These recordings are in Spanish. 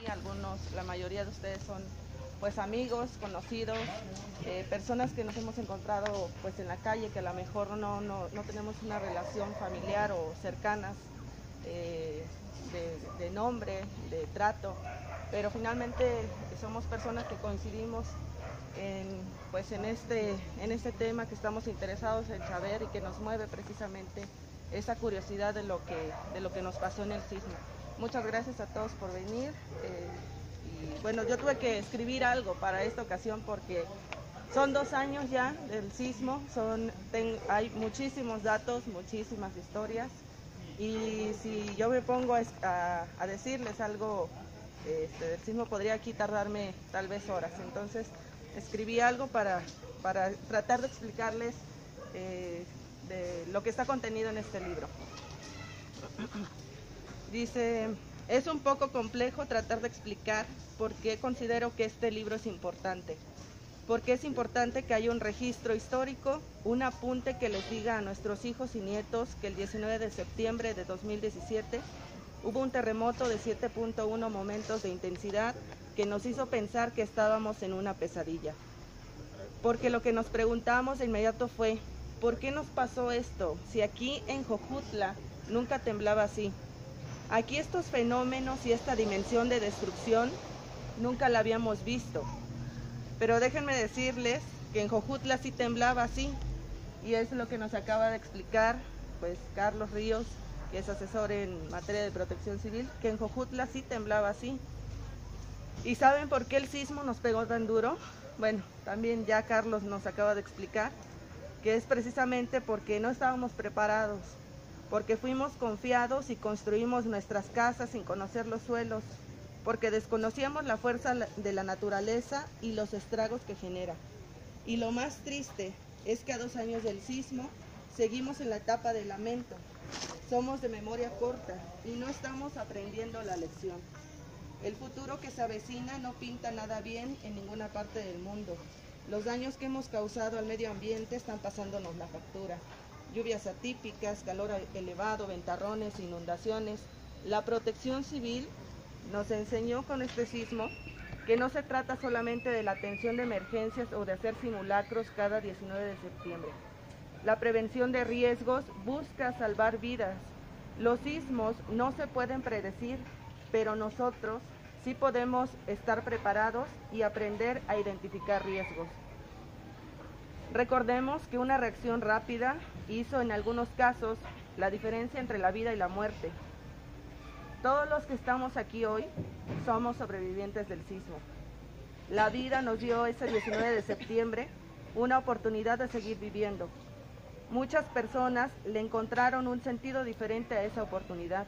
algunos, la mayoría de ustedes son pues amigos, conocidos, personas que nos hemos encontrado pues en la calle, que a lo mejor no tenemos una relación familiar o cercanas de nombre, de trato, pero finalmente somos personas que coincidimos en este tema, que estamos interesados en saber y que nos mueve precisamente esa curiosidad de lo que nos pasó en el sismo. Muchas gracias a todos por venir. Y bueno, yo tuve que escribir algo para esta ocasión porque son 2 años ya del sismo, hay muchísimos datos, muchísimas historias, y si yo me pongo a decirles algo del sismo, podría aquí tardarme tal vez horas. Entonces escribí algo para tratar de explicarles de lo que está contenido en este libro. Dice: es un poco complejo tratar de explicar por qué considero que este libro es importante. Porque es importante que haya un registro histórico, un apunte que les diga a nuestros hijos y nietos que el 19 de septiembre de 2017 hubo un terremoto de 7.1 momentos de intensidad que nos hizo pensar que estábamos en una pesadilla. Porque lo que nos preguntamos de inmediato fue: ¿por qué nos pasó esto si aquí en Jojutla nunca temblaba así? Aquí estos fenómenos y esta dimensión de destrucción nunca la habíamos visto. Pero déjenme decirles que en Jojutla sí temblaba así, y es lo que nos acaba de explicar pues Carlos Ríos, que es asesor en materia de protección civil, que en Jojutla sí temblaba así. ¿Y saben por qué el sismo nos pegó tan duro? Bueno, también ya Carlos nos acaba de explicar que es precisamente porque no estábamos preparados, porque fuimos confiados y construimos nuestras casas sin conocer los suelos, porque desconocíamos la fuerza de la naturaleza y los estragos que genera. Y lo más triste es que a 2 años del sismo seguimos en la etapa del lamento. Somos de memoria corta y no estamos aprendiendo la lección. El futuro que se avecina no pinta nada bien en ninguna parte del mundo. Los daños que hemos causado al medio ambiente están pasándonos la factura. Lluvias atípicas, calor elevado, ventarrones, inundaciones. La protección civil nos enseñó con este sismo que no se trata solamente de la atención de emergencias o de hacer simulacros cada 19 de septiembre. La prevención de riesgos busca salvar vidas. Los sismos no se pueden predecir, pero nosotros sí podemos estar preparados y aprender a identificar riesgos. Recordemos que una reacción rápida hizo en algunos casos la diferencia entre la vida y la muerte. Todos los que estamos aquí hoy somos sobrevivientes del sismo. La vida nos dio ese 19 de septiembre una oportunidad de seguir viviendo. Muchas personas le encontraron un sentido diferente a esa oportunidad.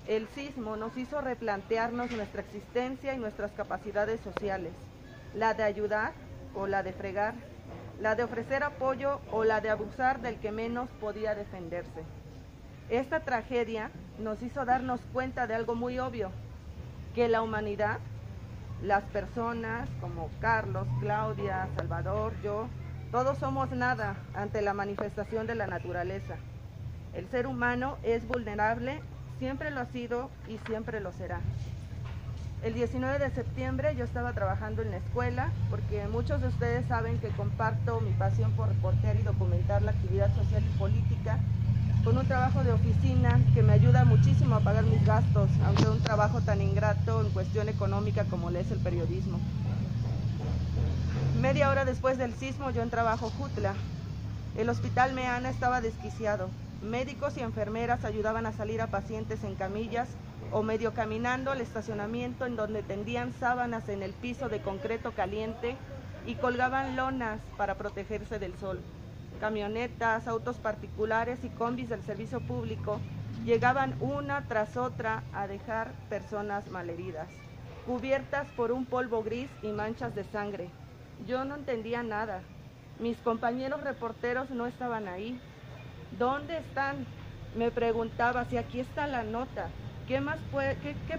El sismo nos hizo replantearnos nuestra existencia y nuestras capacidades sociales, la de ayudar o la de fregar, la de ofrecer apoyo o la de abusar del que menos podía defenderse. Esta tragedia nos hizo darnos cuenta de algo muy obvio, que la humanidad, las personas como Carlos, Claudia, Salvador, yo, todos somos nada ante la manifestación de la naturaleza. El ser humano es vulnerable, siempre lo ha sido y siempre lo será. El 19 de septiembre yo estaba trabajando en la escuela, porque muchos de ustedes saben que comparto mi pasión por reportear y documentar la actividad social y política, con un trabajo de oficina que me ayuda muchísimo a pagar mis gastos, aunque un trabajo tan ingrato en cuestión económica como lo es el periodismo. Media hora después del sismo yo entraba a Jojutla. El hospital Meana estaba desquiciado. Médicos y enfermeras ayudaban a salir a pacientes en camillas o medio caminando al estacionamiento, en donde tendían sábanas en el piso de concreto caliente y colgaban lonas para protegerse del sol. Camionetas, autos particulares y combis del servicio público llegaban una tras otra a dejar personas malheridas, cubiertas por un polvo gris y manchas de sangre. Yo no entendía nada. Mis compañeros reporteros no estaban ahí. ¿Dónde están? Me preguntaba si aquí está la nota. ¿Qué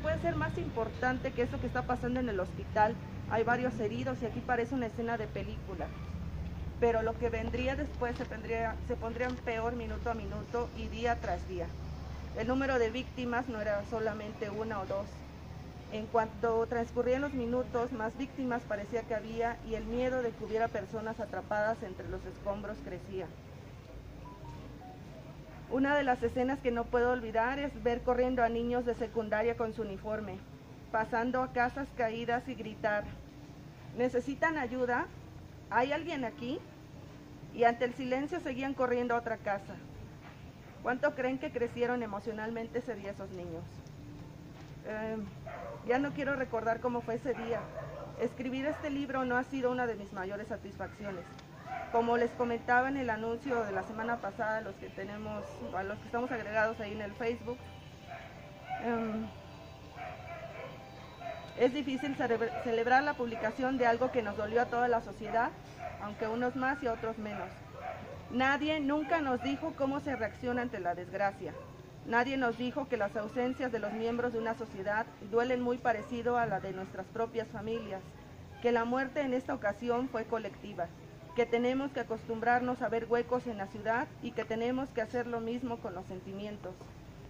puede ser más importante que eso que está pasando en el hospital? Hay varios heridos y aquí parece una escena de película. Pero lo que vendría después se pondría peor minuto a minuto y día tras día. El número de víctimas no era solamente 1 o 2. En cuanto transcurrían los minutos, más víctimas parecía que había y el miedo de que hubiera personas atrapadas entre los escombros crecía. Una de las escenas que no puedo olvidar es ver corriendo a niños de secundaria con su uniforme, pasando a casas caídas y gritar: ¿necesitan ayuda? ¿Hay alguien aquí? Y ante el silencio seguían corriendo a otra casa. ¿Cuánto creen que crecieron emocionalmente ese día esos niños? Ya no quiero recordar cómo fue ese día. Escribir este libro no ha sido una de mis mayores satisfacciones. Como les comentaba en el anuncio de la semana pasada, a los que estamos agregados ahí en el Facebook, es difícil celebrar la publicación de algo que nos dolió a toda la sociedad, aunque unos más y otros menos. Nadie nunca nos dijo cómo se reacciona ante la desgracia. Nadie nos dijo que las ausencias de los miembros de una sociedad duelen muy parecido a la de nuestras propias familias, que la muerte en esta ocasión fue colectiva, que tenemos que acostumbrarnos a ver huecos en la ciudad y que tenemos que hacer lo mismo con los sentimientos,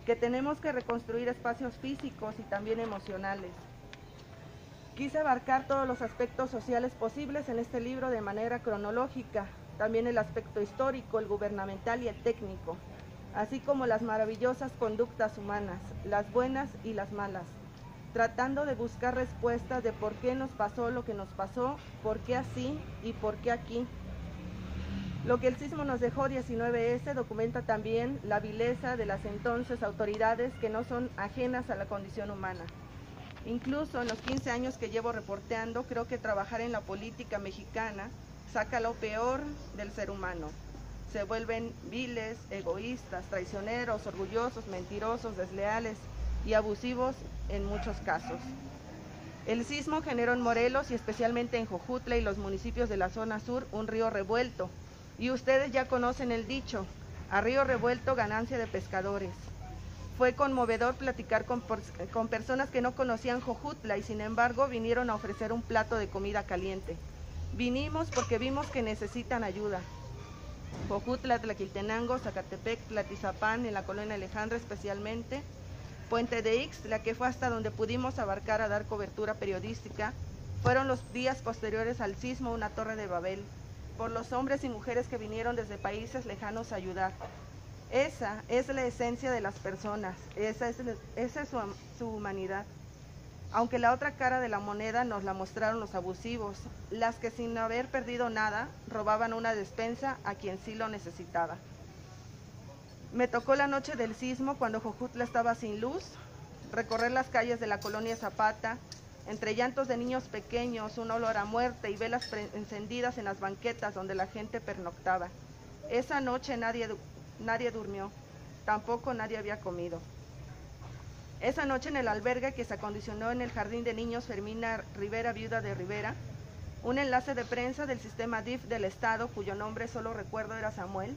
que tenemos que reconstruir espacios físicos y también emocionales. Quise abarcar todos los aspectos sociales posibles en este libro de manera cronológica, también el aspecto histórico, el gubernamental y el técnico, así como las maravillosas conductas humanas, las buenas y las malas, tratando de buscar respuestas de por qué nos pasó lo que nos pasó, por qué así y por qué aquí. Lo que el sismo nos dejó 19S documenta también la vileza de las entonces autoridades que no son ajenas a la condición humana. Incluso en los 15 años que llevo reporteando, creo que trabajar en la política mexicana saca lo peor del ser humano. Se vuelven viles, egoístas, traicioneros, orgullosos, mentirosos, desleales y abusivos en muchos casos. El sismo generó en Morelos y especialmente en Jojutla y los municipios de la zona sur un río revuelto. Y ustedes ya conocen el dicho: a río revuelto ganancia de pescadores. Fue conmovedor platicar con personas que no conocían Jojutla y sin embargo vinieron a ofrecer un plato de comida caliente. Vinimos porque vimos que necesitan ayuda. Jojutla, Tlaquiltenango, Zacatepec, Tlatizapán, en la colonia Alejandra especialmente, Puente de Ixtla, que fue hasta donde pudimos abarcar a dar cobertura periodística, fueron los días posteriores al sismo una torre de Babel, por los hombres y mujeres que vinieron desde países lejanos a ayudar. Esa es la esencia de las personas, esa es su humanidad. Aunque la otra cara de la moneda nos la mostraron los abusivos, las que sin haber perdido nada, robaban una despensa a quien sí lo necesitaba. Me tocó la noche del sismo cuando Jojutla estaba sin luz, recorrer las calles de la colonia Zapata, entre llantos de niños pequeños, un olor a muerte y velas encendidas en las banquetas donde la gente pernoctaba. Esa noche nadie durmió, tampoco nadie había comido. Esa noche en el albergue que se acondicionó en el Jardín de Niños Fermina Rivera, viuda de Rivera, un enlace de prensa del sistema DIF del Estado, cuyo nombre solo recuerdo era Samuel,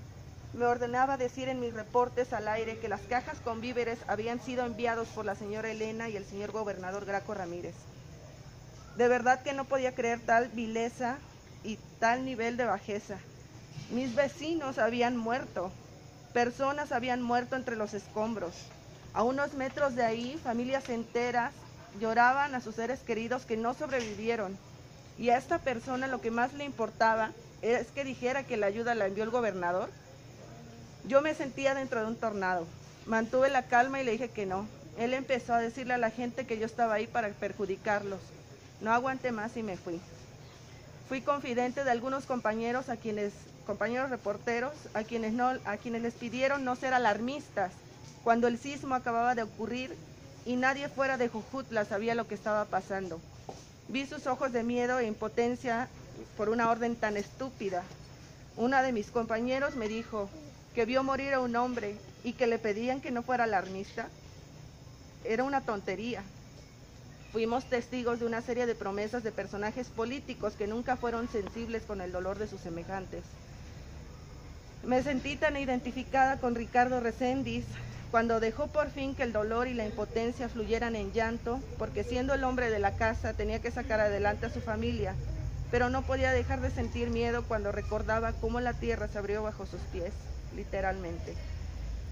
me ordenaba decir en mis reportes al aire que las cajas con víveres habían sido enviados por la señora Elena y el señor gobernador Graco Ramírez. De verdad que no podía creer tal vileza y tal nivel de bajeza. Mis vecinos habían muerto, personas habían muerto entre los escombros. A unos metros de ahí, familias enteras lloraban a sus seres queridos que no sobrevivieron. Y a esta persona lo que más le importaba es que dijera que la ayuda la envió el gobernador. Yo me sentía dentro de un tornado. Mantuve la calma y le dije que no. Él empezó a decirle a la gente que yo estaba ahí para perjudicarlos. No aguanté más y me fui. Fui confidente de algunos compañeros reporteros, a quienes les pidieron no ser alarmistas cuando el sismo acababa de ocurrir y nadie fuera de Jojutla sabía lo que estaba pasando. Vi sus ojos de miedo e impotencia por una orden tan estúpida. Una de mis compañeros me dijo que vio morir a un hombre y que le pedían que no fuera alarmista. Era una tontería. Fuimos testigos de una serie de promesas de personajes políticos que nunca fueron sensibles con el dolor de sus semejantes. Me sentí tan identificada con Ricardo Reséndiz cuando dejó por fin que el dolor y la impotencia fluyeran en llanto, porque siendo el hombre de la casa tenía que sacar adelante a su familia, pero no podía dejar de sentir miedo cuando recordaba cómo la tierra se abrió bajo sus pies, literalmente.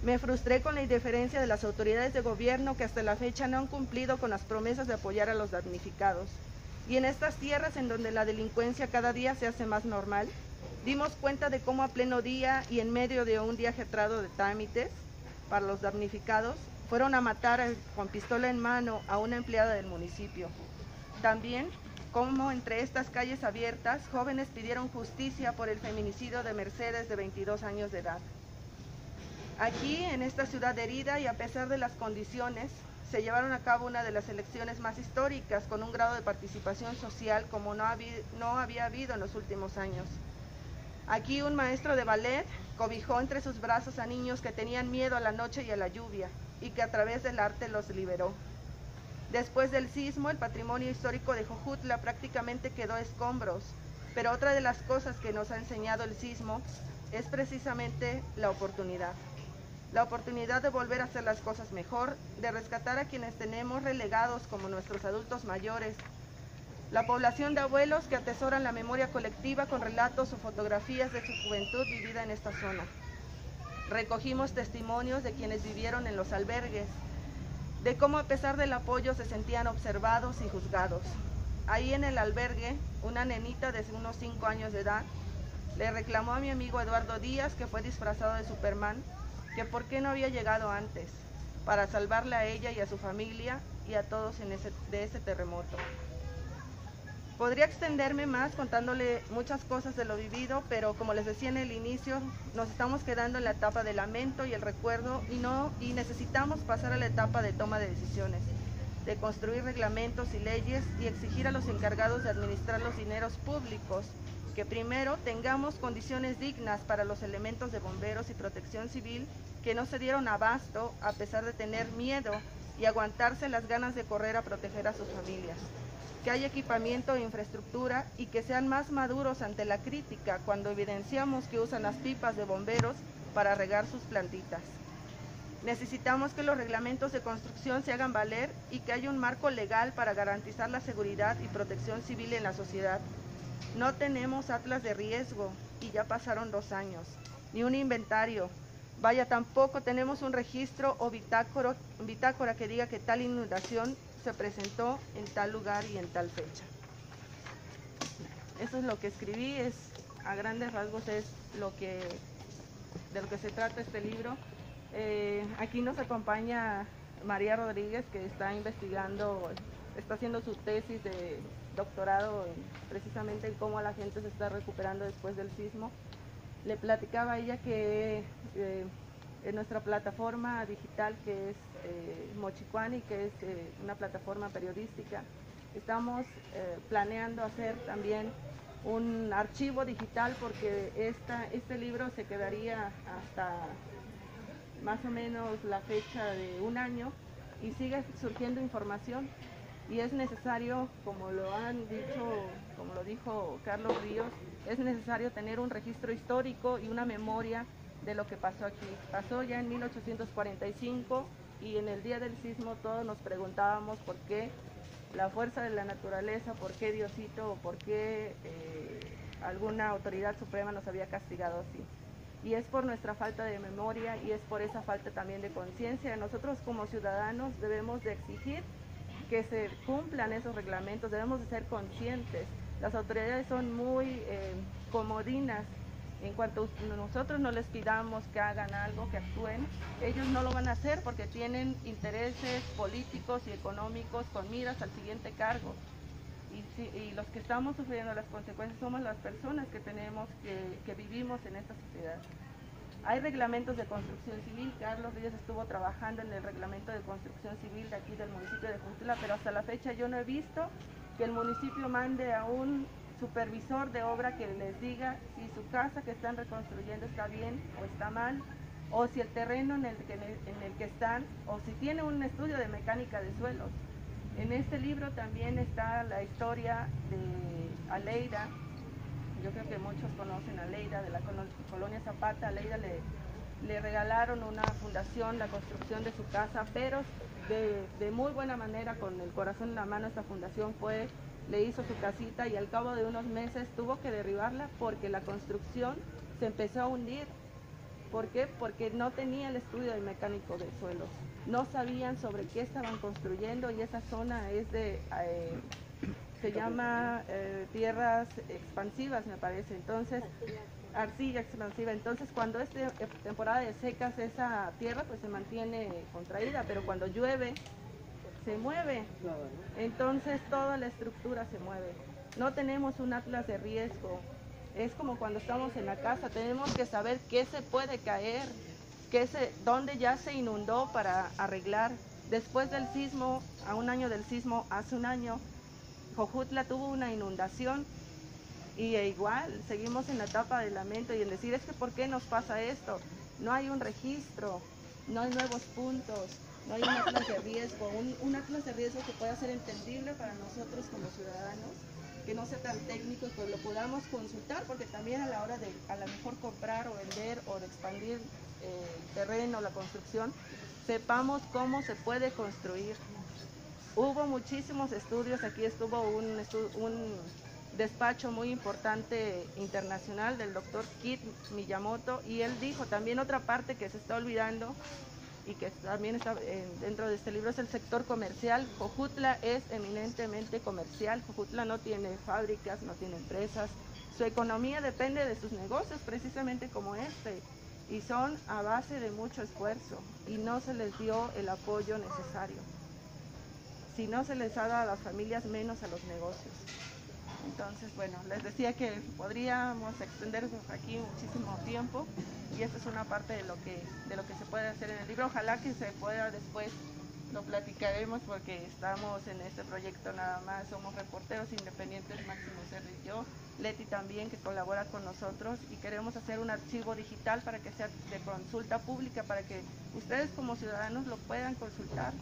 Me frustré con la indiferencia de las autoridades de gobierno que hasta la fecha no han cumplido con las promesas de apoyar a los damnificados. Y en estas tierras en donde la delincuencia cada día se hace más normal, dimos cuenta de cómo a pleno día y en medio de un día ajetrado de trámites para los damnificados, fueron a matar con pistola en mano a una empleada del municipio. También cómo entre estas calles abiertas, jóvenes pidieron justicia por el feminicidio de Mercedes de 22 años de edad. Aquí, en esta ciudad herida y a pesar de las condiciones, se llevaron a cabo una de las elecciones más históricas con un grado de participación social como no había habido en los últimos años. Aquí un maestro de ballet cobijó entre sus brazos a niños que tenían miedo a la noche y a la lluvia y que a través del arte los liberó. Después del sismo, el patrimonio histórico de Jojutla prácticamente quedó a escombros, pero otra de las cosas que nos ha enseñado el sismo es precisamente la oportunidad. La oportunidad de volver a hacer las cosas mejor, de rescatar a quienes tenemos relegados como nuestros adultos mayores, la población de abuelos que atesoran la memoria colectiva con relatos o fotografías de su juventud vivida en esta zona. Recogimos testimonios de quienes vivieron en los albergues, de cómo a pesar del apoyo se sentían observados y juzgados. Ahí en el albergue, una nenita de unos 5 años de edad le reclamó a mi amigo Eduardo Díaz, que fue disfrazado de Superman, que por qué no había llegado antes, para salvarle a ella y a su familia y a todos de ese terremoto. Podría extenderme más contándole muchas cosas de lo vivido, pero como les decía en el inicio, nos estamos quedando en la etapa del lamento y el recuerdo y necesitamos pasar a la etapa de toma de decisiones, de construir reglamentos y leyes y exigir a los encargados de administrar los dineros públicos que primero tengamos condiciones dignas para los elementos de bomberos y protección civil que no se dieron abasto a pesar de tener miedo y aguantarse las ganas de correr a proteger a sus familias. Que haya equipamiento e infraestructura y que sean más maduros ante la crítica cuando evidenciamos que usan las pipas de bomberos para regar sus plantitas. Necesitamos que los reglamentos de construcción se hagan valer y que haya un marco legal para garantizar la seguridad y protección civil en la sociedad. No tenemos atlas de riesgo y ya pasaron 2 años, ni un inventario. Vaya, tampoco tenemos un registro o bitácora que diga que tal inundación se presentó en tal lugar y en tal fecha. Eso es lo que escribí, a grandes rasgos es de lo que se trata este libro. Aquí nos acompaña María Rodríguez, que está investigando, está haciendo su tesis de doctorado precisamente en cómo la gente se está recuperando después del sismo. Le platicaba a ella que en nuestra plataforma digital, que es Mochicuani, que es una plataforma periodística, estamos planeando hacer también un archivo digital porque este libro se quedaría hasta más o menos la fecha de 1 año y sigue surgiendo información. Y es necesario, como lo dijo Carlos Ríos, es necesario tener un registro histórico y una memoria de lo que pasó aquí. Pasó ya en 1845 y en el día del sismo todos nos preguntábamos por qué la fuerza de la naturaleza, por qué Diosito o por qué alguna autoridad suprema nos había castigado así. Y es por nuestra falta de memoria y es por esa falta también de conciencia. Nosotros como ciudadanos debemos de exigir que se cumplan esos reglamentos, debemos de ser conscientes. Las autoridades son muy comodinas. En cuanto nosotros no les pidamos que hagan algo, que actúen, ellos no lo van a hacer porque tienen intereses políticos y económicos con miras al siguiente cargo. Y los que estamos sufriendo las consecuencias somos las personas que vivimos en esta sociedad. Hay reglamentos de construcción civil. Carlos Ríos estuvo trabajando en el reglamento de construcción civil de aquí del municipio de Jojutla, pero hasta la fecha yo no he visto que el municipio mande a un supervisor de obra que les diga si su casa que están reconstruyendo está bien o está mal, o si el terreno en el que están, o si tiene un estudio de mecánica de suelos. En este libro también está la historia de Aleida. Yo creo que muchos conocen a Aleida de la colonia Zapata. A Aleida le regalaron una fundación la construcción de su casa, pero de muy buena manera, con el corazón en la mano, esta fundación le hizo su casita y al cabo de unos meses tuvo que derribarla porque la construcción se empezó a hundir, ¿Por qué? Porque no tenía el estudio del mecánico de suelos. No sabían sobre qué estaban construyendo y esa zona es de, se llama tierras expansivas, me parece. Entonces, arcilla expansiva. Entonces, cuando es temporada de secas, esa tierra pues se mantiene contraída, pero cuando llueve, se mueve. Entonces, toda la estructura se mueve. No tenemos un atlas de riesgo. Es como cuando estamos en la casa, tenemos que saber qué se puede caer, dónde ya se inundó para arreglar. Después del sismo, a un año del sismo, hace un año, Jojutla tuvo una inundación y igual seguimos en la etapa de lamento y en decir, es que ¿por qué nos pasa esto? No hay un registro, no hay nuevos puntos, no hay un atlas de riesgo, un atlas de riesgo que pueda ser entendible para nosotros como ciudadanos, que no sea tan técnico y que lo podamos consultar, porque también a la hora de a lo mejor comprar o vender o de expandir el terreno, la construcción, sepamos cómo se puede construir. Hubo muchísimos estudios, aquí estuvo un despacho muy importante internacional del doctor Kit Miyamoto, y él dijo también otra parte que se está olvidando y que también está dentro de este libro, es el sector comercial. Jojutla es eminentemente comercial, Jojutla no tiene fábricas, no tiene empresas, su economía depende de sus negocios precisamente como este, y son a base de mucho esfuerzo y no se les dio el apoyo necesario. Si no se les ha dado a las familias, menos a los negocios. Entonces, bueno, les decía que podríamos extendernos aquí muchísimo tiempo y esta es una parte de lo que se puede hacer en el libro. Ojalá que se pueda después, lo platicaremos porque estamos en este proyecto nada más, somos reporteros independientes, Máximo Cerri y yo, Leti también que colabora con nosotros, y queremos hacer un archivo digital para que sea de consulta pública, para que ustedes como ciudadanos lo puedan consultar,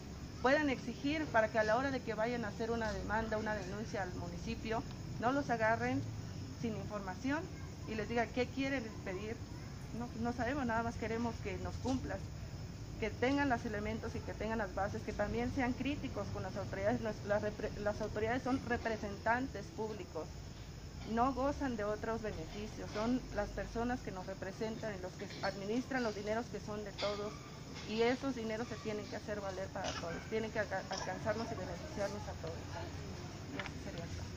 puedan exigir para que a la hora de que vayan a hacer una demanda, una denuncia al municipio, no los agarren sin información y les diga qué quieren pedir. No sabemos, nada más queremos que nos cumplas, que tengan los elementos y que tengan las bases, que también sean críticos con las autoridades. Las autoridades son representantes públicos, no gozan de otros beneficios, son las personas que nos representan y los que administran los dineros que son de todos, y esos dineros se tienen que hacer valer para todos, tienen que alcanzarnos y beneficiarnos a todos. Y eso sería todo.